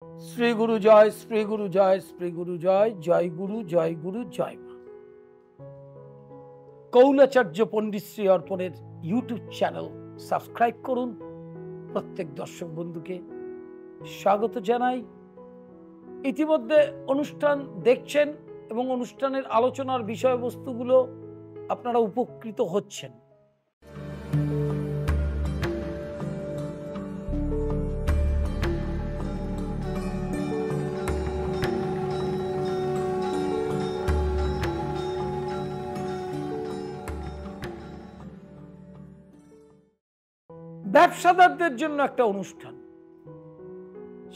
শ্রী গুরু জয়, শ্রী গুরু জয়, শ্রী গুরু জয়, জয় গুরু, জয় গুরু, জয় মা। কৌলাচার্য পণ্ডিত Shri অর্পণের YouTube channel subscribe করুন। প্রত্যেক দর্শক বন্ধুকে স্বাগত জানাই। ইতিমধ্যে অনুষ্ঠান দেখছেন এবং অনুষ্ঠানের আলোচনার বিষয়বস্তুগুলো আপনারা উপকৃত হচ্ছেন। ব্যবসাদারদের জন্য একটা অনুষ্ঠান।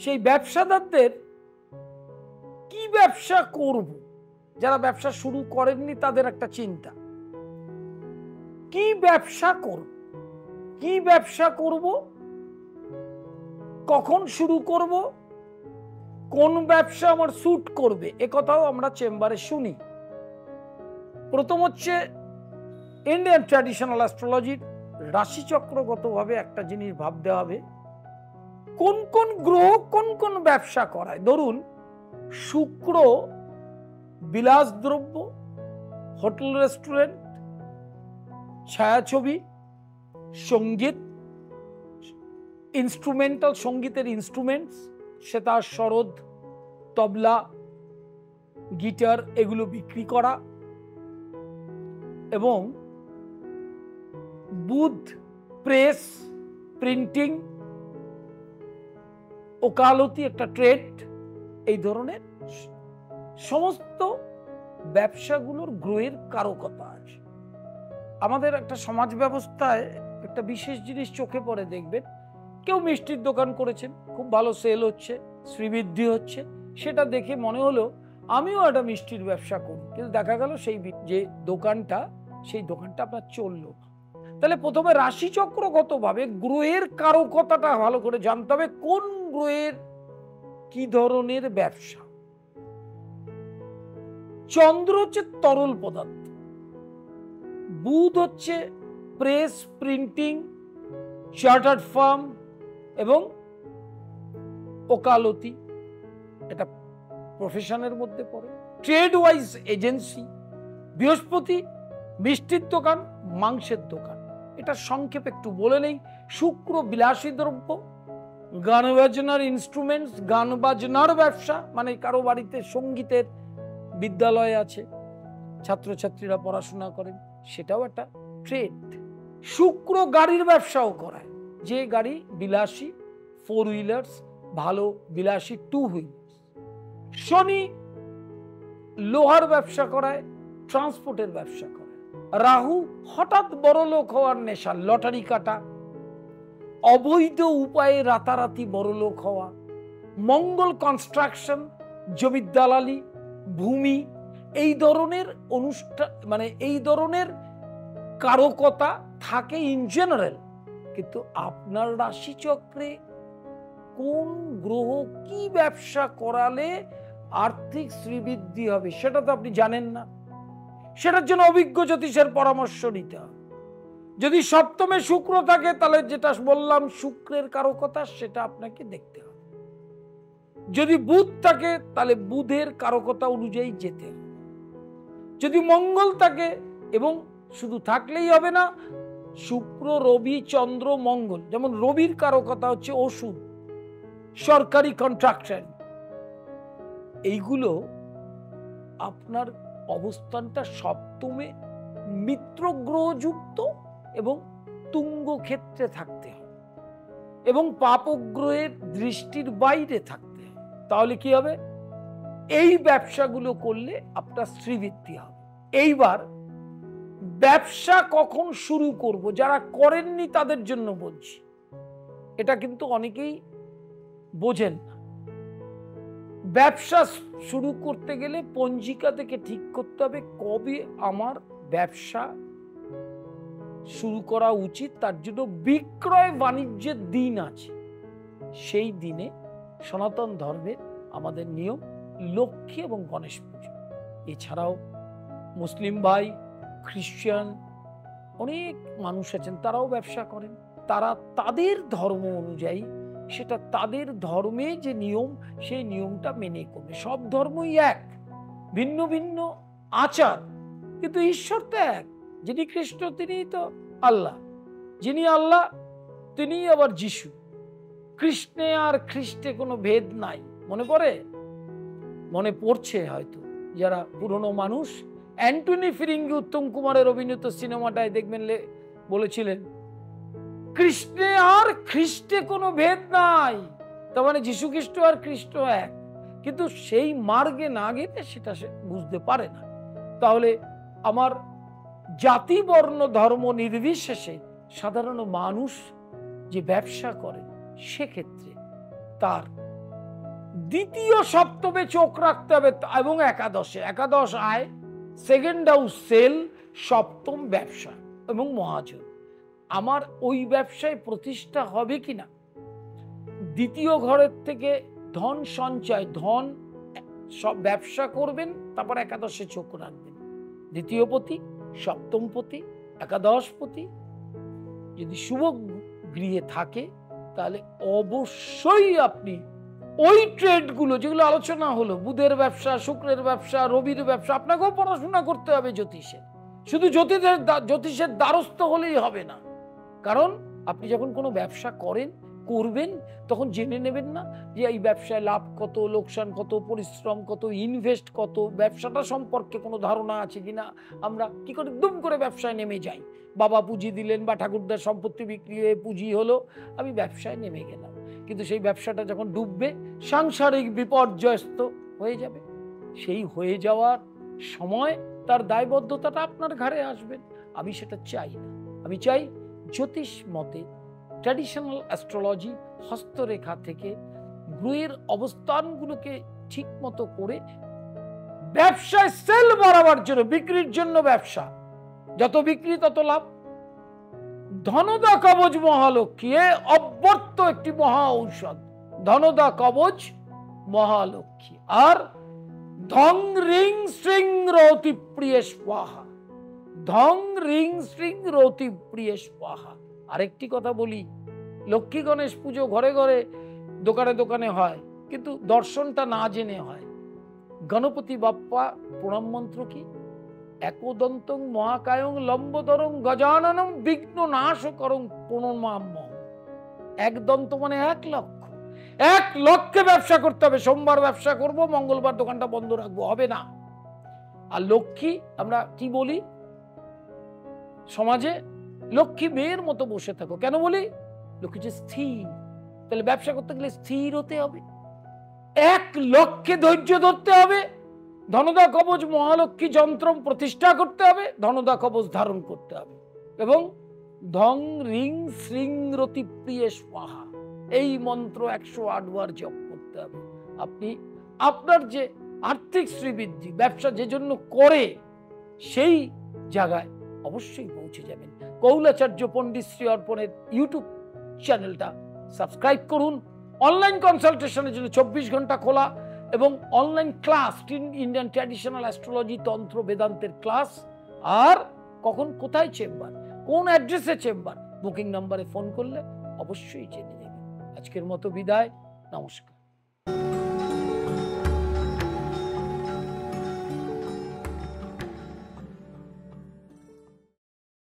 সেই ব্যবসাদারদের কি ব্যবসা করব, যারা ব্যবসা শুরু করেননি তাদের একটা চিন্তা, কি ব্যবসা করব, কি ব্যবসা করব, কখন শুরু করব, কোন ব্যবসা আমার স্যুট করবে, একথাও আমরা চেম্বারে শুনি। প্রথম হচ্ছে ইন্ডিয়ান ট্র্যাডিশনাল অ্যাস্ট্রোলজির রাশিচক্রগতভাবে একটা জিনিস ভাবতে হবে, কোন কোন গ্রহ কোন কোন ব্যবসা করায়। ধরুন শুক্র বিলাসদ্রব্য, হোটেল রেস্টুরেন্ট, ছায়াছবি, সঙ্গীত, ইনস্ট্রুমেন্টাল, সঙ্গীতের ইনস্ট্রুমেন্টস, সেতার, সরোদ, তবলা, গিটার, এগুলো বিক্রি করা। এবং বুধ প্রেস, প্রিন্টিং, ওকালতি একটা ট্রেড, এই ধরনের সমস্ত ব্যবসাগুলোর গ্রহের কারকতা আছে। আমাদের একটা সমাজ ব্যবস্থায় একটা বিশেষ জিনিস চোখে পড়ে, দেখবেন কেউ মিষ্টির দোকান করেছেন, খুব ভালো সেল হচ্ছে, শ্রীবৃদ্ধি হচ্ছে, সেটা দেখে মনে হলো আমিও একটা মিষ্টির ব্যবসা করি, কিন্তু দেখা গেল সেই যে দোকানটা, সেই দোকানটা আপনার চললো। তাহলে প্রথমে রাশিচক্রগতভাবে গ্রহের কারকতাটা ভালো করে জানতে হবে, কোন গ্রহের কি ধরনের ব্যবসা। চন্দ্র হচ্ছে তরল পদার্থ, বুধ হচ্ছে প্রেস, প্রিন্টিং, চার্টার্ড ফার্ম এবং ওকালতি, এটা প্রফেশনের মধ্যে পড়ে। Trade wise agency. বৃহস্পতি মিষ্টির দোকান, মাংসের দোকান। এটা সংক্ষেপে একটু বলে নেই। শুক্র বিলাসী দ্রব্য, গান বাজনার ইনস্ট্রুমেন্টস, গান বাজনার ব্যবসা, মানে কারো বাড়িতে সঙ্গীতের বিদ্যালয় আছে, ছাত্রছাত্রীরা পড়াশোনা করেন, সেটাও একটা ট্রেড। শুক্র গাড়ির ব্যবসাও করায়, যে গাড়ি বিলাসী, 4 হুইলার্স, ভালো বিলাসী 2 হুইলার্স। শনি লোহার ব্যবসা করায়, ট্রান্সপোর্টের ব্যবসা করায়। রাহু হঠাৎ বড় লোক হওয়ার নেশা, লটারি কাটা, অবৈধ উপায়ে রাতারাতি বড় লোক হওয়া। মঙ্গল কনস্ট্রাকশন, জমির দালালি, ভূমি, এই ধরনের অনুষ্ঠান, মানে এই ধরনের কারকতা থাকে ইন জেনারেল। কিন্তু আপনার রাশিচক্রে কোন গ্রহ কি ব্যবসা করালে আর্থিক শ্রীবৃদ্ধি হবে সেটা তো আপনি জানেন না। সেটার জন্য অভিজ্ঞ জ্যোতিষের পরামর্শ নিতে হবে। যদি সপ্তমে শুক্র থাকে, তাহলে যেটা বললাম শুক্রের কারকতা, সেটা আপনাকে দেখতে হবে। যদি বুধ থাকে, তাহলে বুধের কারকতা অনুযায়ী যেতে হবে। যদি মঙ্গল থাকে, এবং শুধু থাকলেই হবে না, শুক্র, রবি, চন্দ্র, মঙ্গল, যেমন রবির কারকতা হচ্ছে ওষুধ, সরকারি কন্ট্রাকশন, এইগুলো আপনার অবস্থানটা সপ্তমে মিত্র গ্রহযুক্ত এবং তুঙ্গ ক্ষেত্রে থাকতে হবে, এবং পাপগ্রহের দৃষ্টির বাইরে থাকতে হবে। তাহলে কি হবে? এই ব্যবসাগুলো করলে আপনার শ্রীবৃদ্ধি হবে। এইবার ব্যবসা কখন শুরু করব, যারা করেননি তাদের জন্য বলছি, এটা কিন্তু অনেকেই বোঝেন না। ব্যবসা শুরু করতে গেলে পঞ্জিকা থেকে ঠিক করতে হবে কবে আমার ব্যবসা শুরু করা উচিত। তার জন্য বিক্রয় বাণিজ্যের দিন আছে। সেই দিনে সনাতন ধর্মের আমাদের নিয়ম লক্ষ্মী এবং গণেশ পুজো। এছাড়াও মুসলিম ভাই, খ্রিস্টান, অনেক মানুষ আছেন, তারাও ব্যবসা করেন। তারা তাদের ধর্ম অনুযায়ী সেটা তাদের ধর্মে যে নিয়ম সেই নিয়মটা মেনে করবে। সব ধর্মই এক, ভিন্ন ভিন্ন আচার, কিন্তু ঈশ্বর তো এক। যিনি কৃষ্ণ তিনিই তো আল্লাহ, যিনি আল্লাহ তিনি আবার যিশু। কৃষ্ণে আর খ্রিস্টে কোনো ভেদ নাই। মনে পড়ে? মনে পড়ছে হয়তো যারা পুরনো মানুষ। অ্যান্টনি ফিরিঙ্গি উত্তম কুমারের অভিনীত সিনেমাটায় দেখবেন বলেছিলেন কৃষ্ণে আর খ্রিস্টে কোনো ভেদ নাই, তার মানে যিশু খ্রিস্ট আর খ্রিস্ট এক। কিন্তু সেই মার্গে না গেলে সেটা সে বুঝতে পারে না। তাহলে আমার জাতি বর্ণ ধর্ম নির্বিশেষে সাধারণ মানুষ যে ব্যবসা করে সেক্ষেত্রে তার দ্বিতীয় সপ্তমে চোখ রাখতে হবে এবং একাদশে। একাদশ আয়, সেকেন্ড হাউস সেল, সপ্তম ব্যবসা এবং মহাজন। আমার ওই ব্যবসায় প্রতিষ্ঠা হবে কিনা, দ্বিতীয় ঘরের থেকে ধন সঞ্চয়, ধন সব ব্যবসা করবেন, তারপর একাদশে চোখ রাখবেন। দ্বিতীয় পতি, সপ্তম পতি, একাদশ পতি যদি শুভ গৃহে থাকে তাহলে অবশ্যই আপনি ওই ট্রেডগুলো যেগুলো আলোচনা হলো, বুধের ব্যবসা, শুক্রের ব্যবসা, রবির ব্যবসা, আপনাকেও পড়াশোনা করতে হবে জ্যোতিষে। শুধু জ্যোতিষের দ্বারস্থ হলেই হবে না। কারণ আপনি যখন কোনো ব্যবসা করবেন তখন জেনে নেবেন না যে এই ব্যবসায় লাভ কত, লোকসান কত, পরিশ্রম কত, ইনভেস্ট কত, ব্যবসাটা সম্পর্কে কোনো ধারণা আছে কিনা। আমরা কি করে দুম করে ব্যবসায় নেমে যাই, বাবা পুঁজি দিলেন বা ঠাকুরদার সম্পত্তি বিক্রি হয়ে পুঁজি হলো, আমি ব্যবসায় নেমে গেলাম, কিন্তু সেই ব্যবসাটা যখন ডুববে সাংসারিক বিপর্যস্ত হয়ে যাবে। সেই হয়ে যাওয়ার সময় তার দায়বদ্ধতাটা আপনার ঘাড়ে আসবেন। আমি সেটা চাই না। আমি চাই জ্যোতিষ মতে, ট্র্যাডিশনাল অ্যাস্ট্রোলজি, হস্তরেখা থেকে গ্রহের অবস্থানগুলোকে ঠিক মতো করে ব্যবসায় সেল বাড়াবার জন্য, বিক্রির জন্য ব্যবসা, যত বিক্রি তত লাভ। ধনদা কবচ মহালক্ষ্মী, অব্যর্থ একটি মহা ঔষধ। ধনদা কবচ মহালক্ষ্মী। আর ধং রিং শ্রিং রতি প্রিয় স্বাহা, ধং রিং শ্রিং রতি প্রিয় স্বাহা। আরেকটি কথা বলি, লক্ষ্মী গণেশ পুজো ঘরে ঘরে দোকানে দোকানে হয়, কিন্তু দর্শনটা না জেনে হয়। গণপতি বাপ্পা প্রণাম মন্ত্র কি? একদন্তং মহাকায়ং লম্বোদরং গজাননং বিঘ্ন নাশকরং প্রণমাম্যহং। এক দন্ত মানে 1 লক্ষ। 1 লক্ষে ব্যবসা করতে হবে। সোমবার ব্যবসা করব, মঙ্গলবার দোকানটা বন্ধ রাখবো, হবে না। আর লক্ষ্মী আমরা কি বলি সমাজে? লক্ষ্মী মেয়ের মতো বসে থাকো। কেন বলি? লক্ষ্মী যে স্থির। তাহলে ব্যবসা করতে গেলে স্থির হতে হবে, 1 লক্ষে ধৈর্য ধরতে হবে, ধনদা কবচ মহালক্ষ্মী যন্ত্র প্রতিষ্ঠা করতে হবে, ধনদা কবচ ধারণ করতে হবে, এবং ধং রিং শ্রিং রতি প্রিয় স্বাহা এই মন্ত্র 108 বার জপ করতে হবে। আপনি আপনার যে আর্থিক শ্রীবৃদ্ধি, ব্যবসা যে জন্য করে সেই জায়গায় অবশ্যই পৌঁছে যাবেন। কৌলাচার্য পণ্ডিত শ্রী অর্পণের ইউটিউব চ্যানেলটা সাবস্ক্রাইব করুন। অনলাইন কনসালটেশনের জন্য 24 ঘন্টা খোলা, এবং online class, Indian traditional astrology, তন্ত্র, বেদান্তের ক্লাস। আর কখন, কোথায় চেম্বার, কোন অ্যাড্রেসে চেম্বার, বুকিং নাম্বারে ফোন করলে অবশ্যই জেনে নেবেন। আজকের মতো বিদায়, নমস্কার।